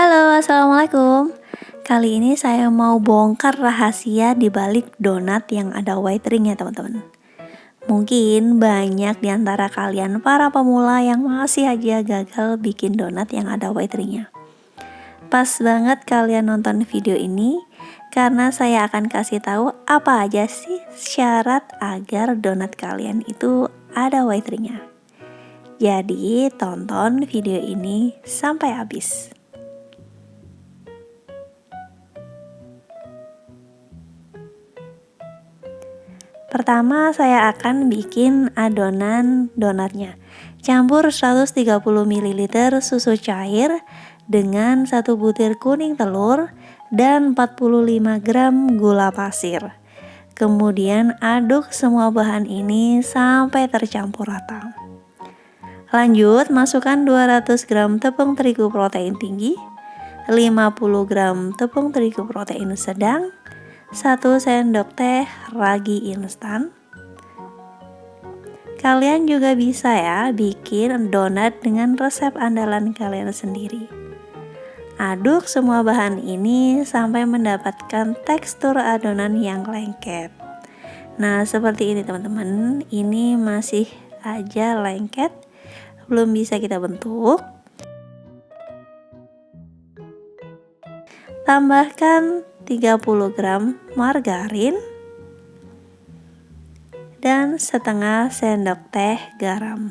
Halo, assalamualaikum. Kali ini saya mau bongkar rahasia di balik donat yang ada white ring ya teman-teman. Mungkin banyak di antara kalian para pemula yang masih aja gagal bikin donat yang ada white ringnya. Pas banget kalian nonton video ini karena saya akan kasih tahu apa aja sih syarat agar donat kalian itu ada white ringnya. Jadi tonton video ini sampai habis. Pertama saya akan bikin adonan donatnya. Campur 130 ml susu cair dengan 1 butir kuning telur dan 45 gram gula pasir. Kemudian aduk semua bahan ini sampai tercampur rata. Lanjut masukkan 200 gram tepung terigu protein tinggi, 50 gram tepung terigu protein sedang, 1 sendok teh ragi instan. Kalian juga bisa ya bikin donat dengan resep andalan kalian sendiri. Aduk semua bahan ini sampai mendapatkan tekstur adonan yang lengket. Nah, seperti ini teman-teman. Ini masih aja lengket, belum bisa kita bentuk. Tambahkan 30 gram margarin dan setengah sendok teh garam.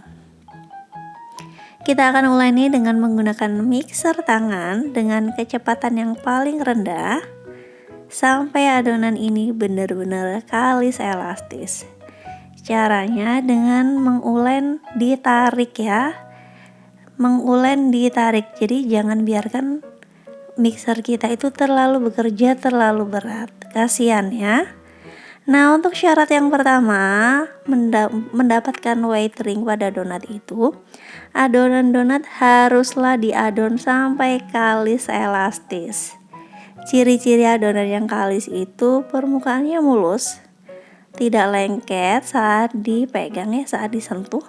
Kita akan mulai nih dengan menggunakan mixer tangan dengan kecepatan yang paling rendah sampai adonan ini benar-benar kalis elastis. Caranya dengan mengulen ditarik ya. Mengulen ditarik. Jadi jangan biarkan mixer kita itu terlalu bekerja terlalu berat, kasihan ya. Nah, untuk syarat yang pertama mendapatkan white ring pada donat itu, adonan donat haruslah diadon sampai kalis elastis. Ciri-ciri adonan yang kalis itu permukaannya mulus, tidak lengket saat dipegang ya, saat disentuh,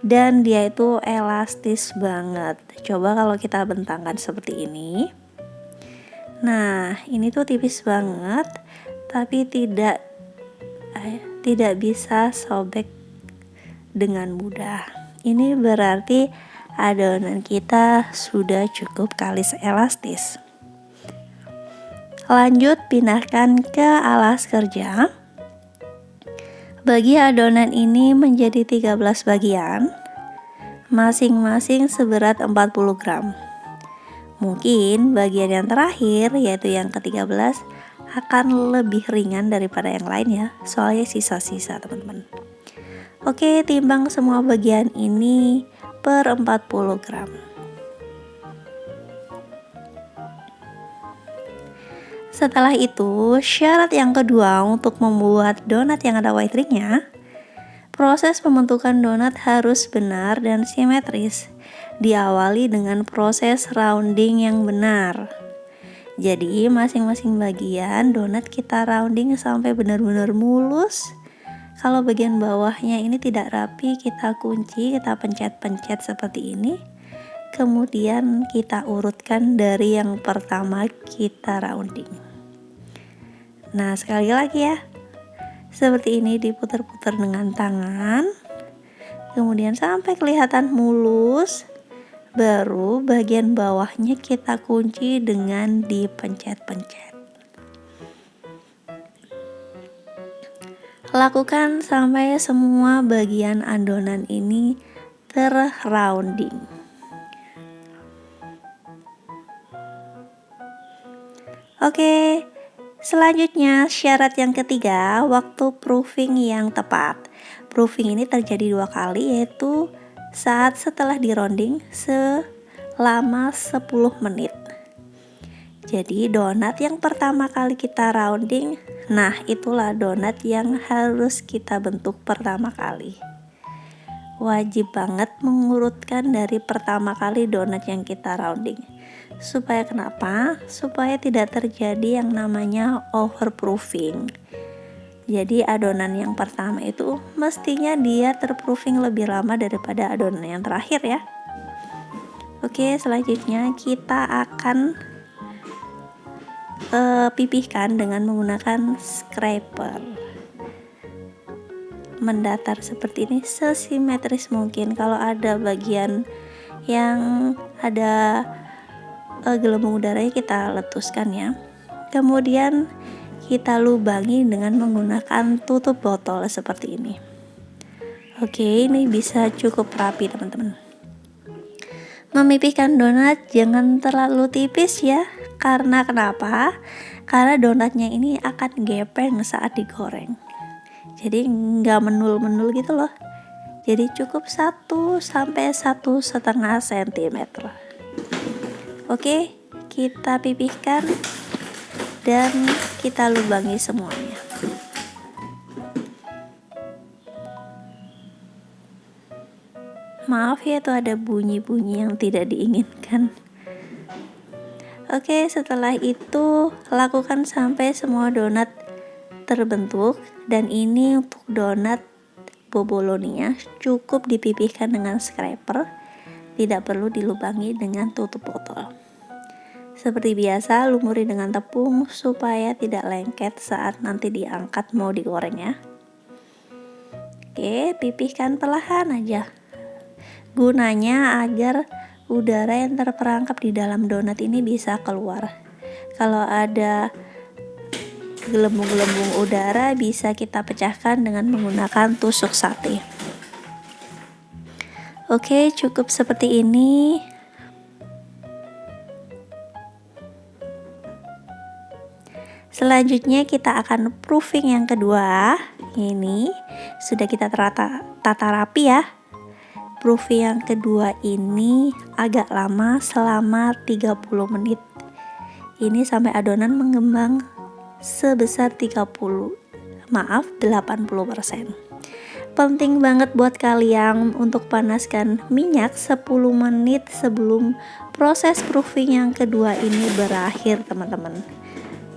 dan dia itu elastis banget. Coba kalau kita bentangkan seperti ini. Nah, ini tuh tipis banget, tapi tidak bisa sobek dengan mudah. Ini berarti adonan kita sudah cukup kalis elastis. Lanjut pindahkan ke alas kerja. Bagi adonan ini menjadi 13 bagian, masing-masing seberat 40 gram. Mungkin bagian yang terakhir, yaitu yang ke-13, akan lebih ringan daripada yang lain ya, soalnya sisa-sisa teman-teman. Oke, timbang semua bagian ini per 40 gram. Setelah itu, syarat yang kedua untuk membuat donat yang ada white ringnya, proses pembentukan donat harus benar dan simetris. Diawali dengan proses rounding yang benar. Jadi masing-masing bagian donat kita rounding sampai benar-benar mulus. Kalau bagian bawahnya ini tidak rapi, kita kunci, kita pencet-pencet seperti ini. Kemudian kita urutkan dari yang pertama kita rounding. Nah, sekali lagi ya. Seperti ini diputar-putar dengan tangan. Kemudian sampai kelihatan mulus. Baru bagian bawahnya kita kunci dengan dipencet-pencet. Lakukan sampai semua bagian adonan ini ter-rounding. Oke, selanjutnya syarat yang ketiga, waktu proofing yang tepat. Proofing ini terjadi 2 kali, yaitu saat setelah di-rounding selama 10 menit. Jadi donat yang pertama kali kita rounding, nah itulah donat yang harus kita bentuk pertama kali. Wajib banget mengurutkan dari pertama kali donat yang kita rounding. Supaya kenapa? Supaya tidak terjadi yang namanya overproofing. Jadi adonan yang pertama itu mestinya dia terproofing lebih lama daripada adonan yang terakhir ya. Oke, selanjutnya kita akan pipihkan dengan menggunakan scraper. Mendatar seperti ini sesimetris mungkin. Kalau ada bagian yang ada gelembung udaranya, kita letuskan ya. Kemudian kita lubangi dengan menggunakan tutup botol seperti ini. Oke, ini bisa cukup rapi teman-teman. Memipihkan donat jangan terlalu tipis ya. Karena kenapa? Karena donatnya ini akan gepeng saat digoreng. Jadi nggak menul-menul gitu loh. Jadi cukup 1 sampai 1,5 cm. Oke, kita pipihkan dan kita lubangi semuanya. Maaf ya, tuh ada bunyi-bunyi yang tidak diinginkan. Oke, setelah itu lakukan sampai semua donat terbentuk. Dan ini untuk donat boboloninya cukup dipipihkan dengan scraper, tidak perlu dilubangi dengan tutup botol. Seperti biasa, lumuri dengan tepung supaya tidak lengket saat nanti diangkat mau digoreng ya. Oke, pipihkan perlahan aja. Gunanya agar udara yang terperangkap di dalam donat ini bisa keluar. Kalau ada gelembung-gelembung udara bisa kita pecahkan dengan menggunakan tusuk sate. Oke, cukup seperti ini. Selanjutnya kita akan proofing yang kedua. Ini sudah kita tata rapi ya. Proofing yang kedua ini agak lama, selama 30 menit. Ini sampai adonan mengembang sebesar 80%. Penting banget buat kalian untuk panaskan minyak 10 menit sebelum proses proofing yang kedua ini berakhir teman-teman.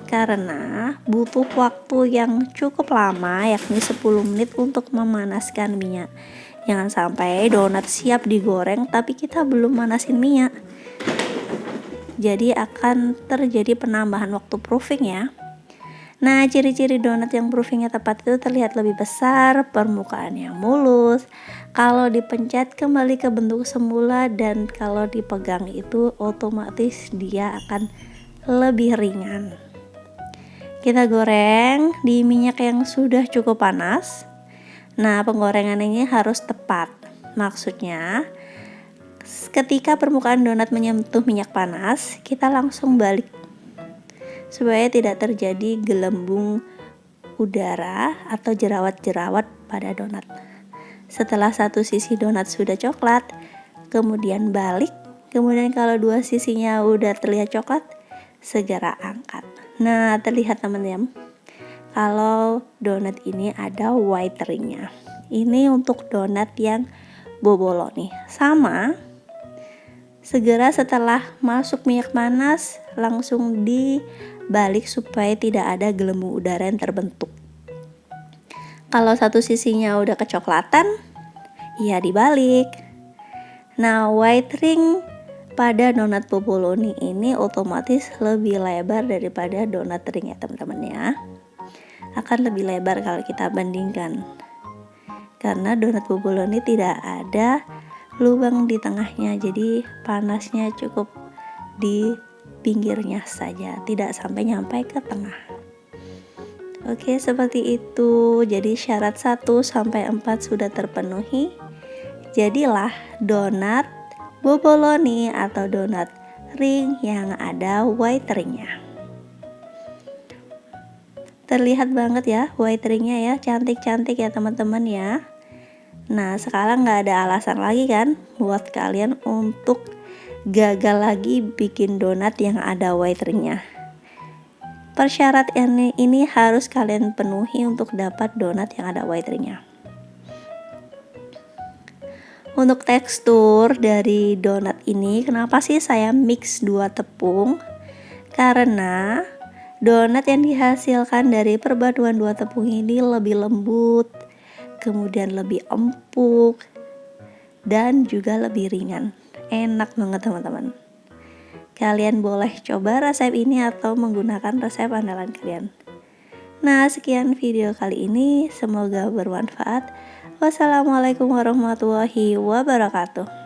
Karena butuh waktu yang cukup lama, yakni 10 menit untuk memanaskan minyak. Jangan sampai donat siap digoreng tapi kita belum manasin minyak. Jadi akan terjadi penambahan waktu proofing ya. Nah, ciri-ciri donat yang proofingnya tepat itu terlihat lebih besar, permukaan yang mulus, kalau dipencet kembali ke bentuk semula, dan kalau dipegang itu otomatis dia akan lebih ringan. Kita goreng di minyak yang sudah cukup panas. Nah, penggorengan ini harus tepat. Maksudnya, ketika permukaan donat menyentuh minyak panas, kita langsung balik supaya tidak terjadi gelembung udara atau jerawat-jerawat pada donat. Setelah satu sisi donat sudah coklat, kemudian balik. Kemudian kalau dua sisinya udah terlihat coklat, segera angkat. Nah, terlihat teman-teman, kalau donat ini ada white ringnya. Ini untuk donat yang boboloni. Sama, segera setelah masuk minyak panas, langsung dibalik supaya tidak ada gelembung udara yang terbentuk. Kalau satu sisinya udah kecoklatan, ya dibalik. Nah, white ring pada donat boboloni ini otomatis lebih lebar daripada donat ring ya teman-teman ya. Akan lebih lebar kalau kita bandingkan. Karena donat boboloni tidak ada lubang di tengahnya, jadi panasnya cukup di pinggirnya saja, tidak sampai nyampe ke tengah. Oke, seperti itu. Jadi syarat 1 sampai 4 sudah terpenuhi. Jadilah donat boboloni atau donat ring yang ada white ringnya. Terlihat banget ya white ringnya ya, cantik-cantik ya teman-teman ya. Nah, sekarang nggak ada alasan lagi kan buat kalian untuk gagal lagi bikin donat yang ada white ringnya. Persyaratan ini harus kalian penuhi untuk dapat donat yang ada white ringnya. Untuk tekstur dari donat ini, kenapa sih saya mix 2 tepung? Karena donat yang dihasilkan dari perpaduan 2 tepung ini lebih lembut, kemudian lebih empuk, dan juga lebih ringan. enak banget teman-teman. Kalian boleh coba resep ini atau menggunakan resep andalan kalian. Nah, sekian video kali ini, semoga bermanfaat. Wassalamualaikum warahmatullahi wabarakatuh.